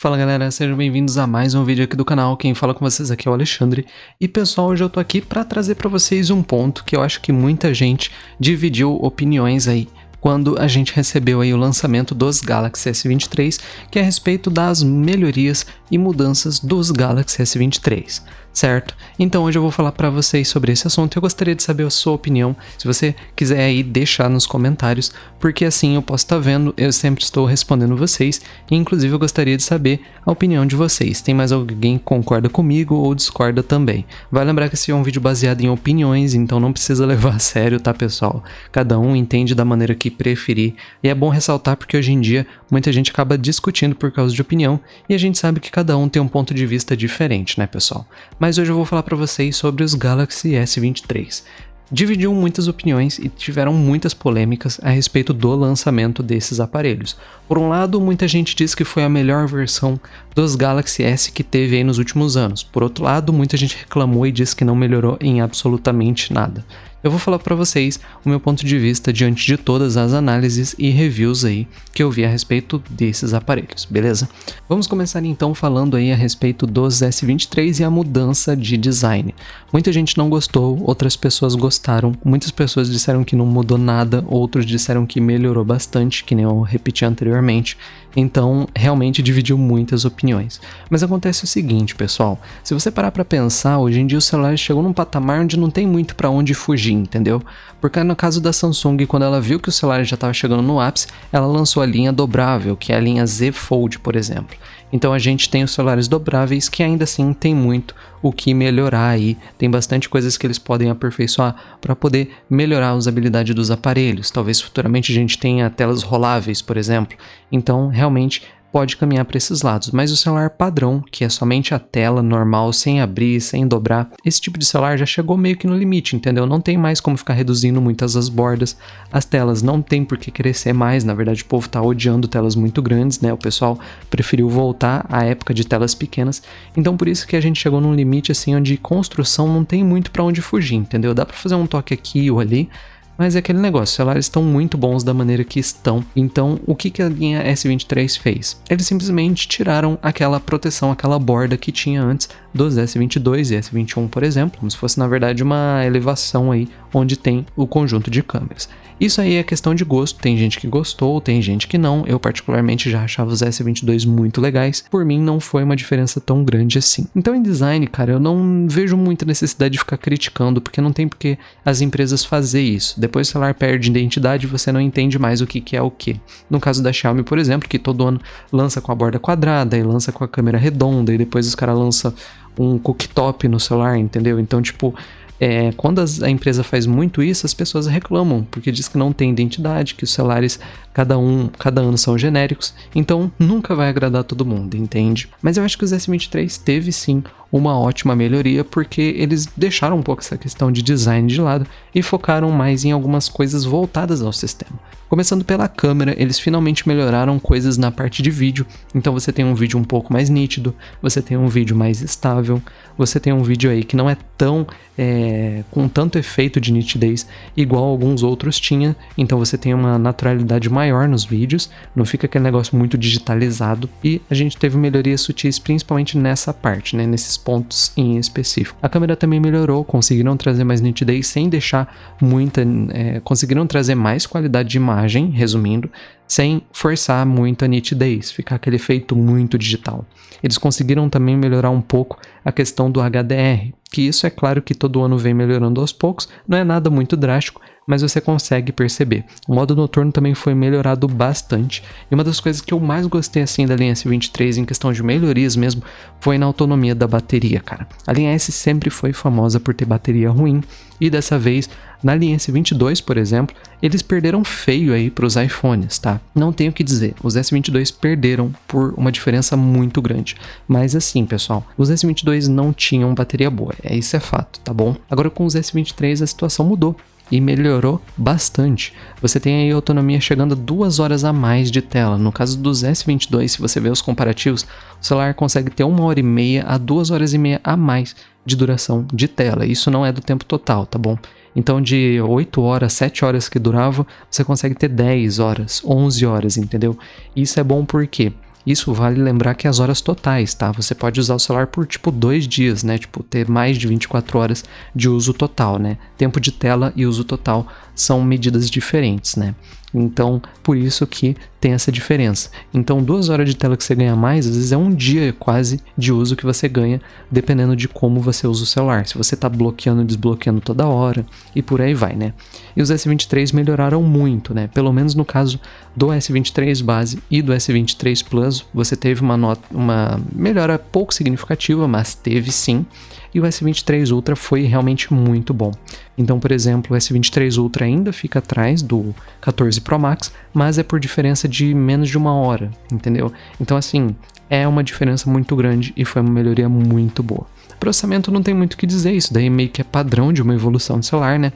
Fala galera, sejam bem-vindos a mais um vídeo aqui do canal. Quem fala com vocês aqui é o Alexandre. E pessoal, hoje eu tô aqui pra trazer pra vocês um ponto que eu acho que muita gente dividiu opiniões aí quando a gente recebeu aí o lançamento dos Galaxy S23, que é a respeito das melhorias e mudanças dos Galaxy S23, certo? Então hoje eu vou falar para vocês sobre esse assunto. Eu gostaria de saber a sua opinião, se você quiser aí deixar nos comentários, porque assim eu posso estar vendo, eu sempre estou respondendo vocês, e inclusive eu gostaria de saber a opinião de vocês. Tem mais alguém que concorda comigo ou discorda também? Vai lembrar que esse é um vídeo baseado em opiniões, então não precisa levar a sério, tá pessoal? Cada um entende da maneira que preferir, e é bom ressaltar porque hoje em dia muita gente acaba discutindo por causa de opinião, e a gente sabe que cada um tem um ponto de vista diferente, né pessoal? Mas hoje eu vou falar para vocês sobre os Galaxy S23. Dividiu muitas opiniões e tiveram muitas polêmicas a respeito do lançamento desses aparelhos. Por um lado, muita gente diz que foi a melhor versão dos Galaxy S que teve aí nos últimos anos. Por outro lado, muita gente reclamou e disse que não melhorou em absolutamente nada. Eu vou falar para vocês o meu ponto de vista diante de todas as análises e reviews aí que eu vi a respeito desses aparelhos, beleza? Vamos começar então falando aí a respeito dos S23 e a mudança de design. Muita gente não gostou, outras pessoas gostaram, muitas pessoas disseram que não mudou nada, outros disseram que melhorou bastante, que nem eu repeti anteriormente. Então, realmente dividiu muitas opiniões. Mas acontece o seguinte, pessoal, se você parar pra pensar, hoje em dia os celulares chegam num patamar onde não tem muito pra onde fugir, entendeu? Porque no caso da Samsung, quando ela viu que o celular já estava chegando no ápice, ela lançou a linha dobrável, que é a linha Z Fold, por exemplo. Então a gente tem os celulares dobráveis que ainda assim tem muito o que melhorar aí, tem bastante coisas que eles podem aperfeiçoar para poder melhorar a usabilidade dos aparelhos. Talvez futuramente a gente tenha telas roláveis, por exemplo. Então realmente pode caminhar para esses lados, mas o celular padrão, que é somente a tela normal, sem abrir, sem dobrar, esse tipo de celular já chegou meio que no limite, entendeu? Não tem mais como ficar reduzindo muitas as bordas, as telas não tem por que crescer mais, na verdade o povo tá odiando telas muito grandes, né? O pessoal preferiu voltar à época de telas pequenas, então por isso que a gente chegou num limite assim, onde construção não tem muito para onde fugir, entendeu? Dá para fazer um toque aqui ou ali, mas é aquele negócio, os celulares estão muito bons da maneira que estão. Então, o que a linha S23 fez? Eles simplesmente tiraram aquela proteção, aquela borda que tinha antes dos S22 e S21, por exemplo, como se fosse na verdade uma elevação aí, onde tem o conjunto de câmeras. Isso aí é questão de gosto, tem gente que gostou, tem gente que não. Eu particularmente já achava os S22 muito legais, por mim não foi uma diferença tão grande assim. Então em design, cara, eu não vejo muita necessidade de ficar criticando, porque não tem porque as empresas fazer isso. Depois o celular perde identidade e você não entende mais o que é o que. No caso da Xiaomi, por exemplo, que todo ano lança com a borda quadrada e lança com a câmera redonda e depois os caras lançam um cooktop no celular, entendeu? Então tipo, quando a empresa faz muito isso, as pessoas reclamam, porque diz que não tem identidade, que os celulares cada ano são genéricos, então nunca vai agradar todo mundo, entende? Mas eu acho que os S23 teve sim uma ótima melhoria, porque eles deixaram um pouco essa questão de design de lado e focaram mais em algumas coisas voltadas ao sistema. Começando pela câmera, eles finalmente melhoraram coisas na parte de vídeo, então você tem um vídeo um pouco mais nítido, você tem um vídeo mais estável, você tem um vídeo aí que não é tão com tanto efeito de nitidez igual alguns outros tinha, então você tem uma naturalidade maior nos vídeos, não fica aquele negócio muito digitalizado, e a gente teve melhorias sutis principalmente nessa parte, né, nesses pontos em específico. A câmera também melhorou, conseguiram trazer mais nitidez sem deixar conseguiram trazer mais qualidade de imagem, resumindo, sem forçar muito a nitidez, ficar aquele efeito muito digital. Eles conseguiram também melhorar um pouco a questão do HDR, que isso é claro que todo ano vem melhorando aos poucos, não é nada muito drástico, mas você consegue perceber. O modo noturno também foi melhorado bastante, e uma das coisas que eu mais gostei assim da linha S23 em questão de melhorias mesmo, foi na autonomia da bateria, cara. A linha S sempre foi famosa por ter bateria ruim, e dessa vez, na linha S22, por exemplo, eles perderam feio aí para os iPhones, tá? Não tenho o que dizer, os S22 perderam por uma diferença muito grande. Mas assim, pessoal, os S22 não tinham bateria boa, isso é fato, tá bom? Agora com os S23 a situação mudou e melhorou bastante. Você tem aí a autonomia chegando a 2 horas a mais de tela. No caso dos S22, se você ver os comparativos, o celular consegue ter 1h30 a 2h30 a mais de duração de tela. Isso não é do tempo total, tá bom? Então de 8 horas, 7 horas que durava, você consegue ter 10 horas, 11 horas, entendeu? Isso é bom porque Isso vale lembrar que as horas totais, tá? Você pode usar o celular por tipo 2 dias, né? Tipo, ter mais de 24 horas de uso total, né? Tempo de tela e uso total são medidas diferentes, né? Então, por isso que tem essa diferença. Então, 2 horas de tela que você ganha mais, às vezes é um dia quase de uso que você ganha, dependendo de como você usa o celular. Se você tá bloqueando e desbloqueando toda hora, e por aí vai, né? E os S23 melhoraram muito, né? Pelo menos no caso do S23 base e do S23 Plus, você teve uma melhora pouco significativa, mas teve sim. E o S23 Ultra foi realmente muito bom. Então, por exemplo, o S23 Ultra ainda fica atrás do 14 Pro Max, mas é por diferença de menos de 1 hora, entendeu? Então, assim, é uma diferença muito grande e foi uma melhoria muito boa. Processamento não tem muito o que dizer, isso daí meio que é padrão de uma evolução do celular, né?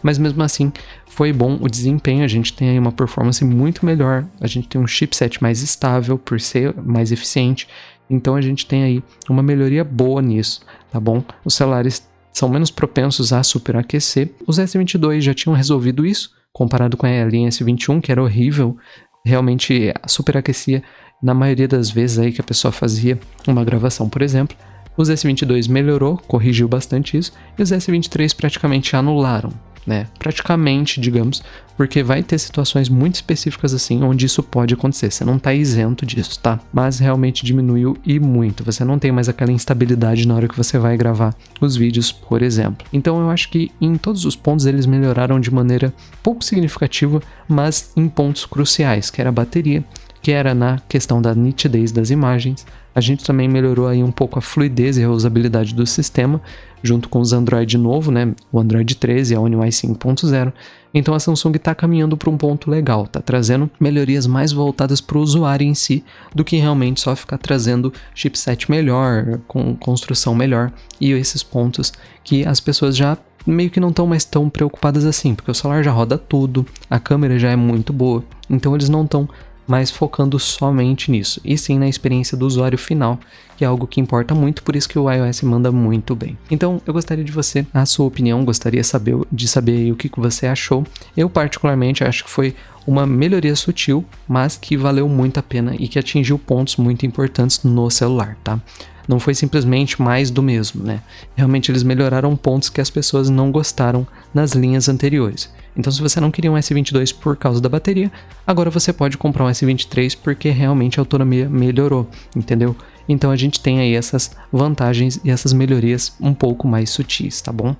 Mas mesmo assim, foi bom o desempenho, a gente tem aí uma performance muito melhor, a gente tem um chipset mais estável por ser mais eficiente, então a gente tem aí uma melhoria boa nisso, tá bom? Os celulares são menos propensos a superaquecer. Os S22 já tinham resolvido isso, comparado com a linha S21, que era horrível, realmente superaquecia na maioria das vezes aí que a pessoa fazia uma gravação, por exemplo. Os S22 melhorou, corrigiu bastante isso, e os S23 praticamente anularam, né? Praticamente, digamos, porque vai ter situações muito específicas assim onde isso pode acontecer. Você não tá isento disso, tá? Mas realmente diminuiu e muito. Você não tem mais aquela instabilidade na hora que você vai gravar os vídeos, por exemplo. Então eu acho que em todos os pontos eles melhoraram de maneira pouco significativa, mas em pontos cruciais, que era a bateria, que era na questão da nitidez das imagens. A gente também melhorou aí um pouco a fluidez e a usabilidade do sistema, junto com os Android novo, né? O Android 13 e a One UI 5.0. Então a Samsung está caminhando para um ponto legal, tá trazendo melhorias mais voltadas para o usuário em si, do que realmente só ficar trazendo chipset melhor, com construção melhor, e esses pontos que as pessoas já meio que não estão mais tão preocupadas assim, porque o celular já roda tudo, a câmera já é muito boa, então eles não estão mais focando somente nisso, e sim na experiência do usuário final, que é algo que importa muito, por isso que o iOS manda muito bem. Então eu gostaria de você, a sua opinião, gostaria de saber o que você achou. Eu particularmente acho que foi uma melhoria sutil, mas que valeu muito a pena e que atingiu pontos muito importantes no celular, tá? Não foi simplesmente mais do mesmo, né? Realmente eles melhoraram pontos que as pessoas não gostaram nas linhas anteriores. Então se você não queria um S22 por causa da bateria, agora você pode comprar um S23 porque realmente a autonomia melhorou, entendeu? Então a gente tem aí essas vantagens e essas melhorias um pouco mais sutis, tá bom?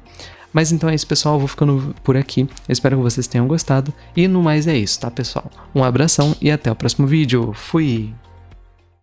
Mas então é isso, pessoal, eu vou ficando por aqui, eu espero que vocês tenham gostado, e no mais é isso, tá, pessoal? Um abração e até o próximo vídeo, fui!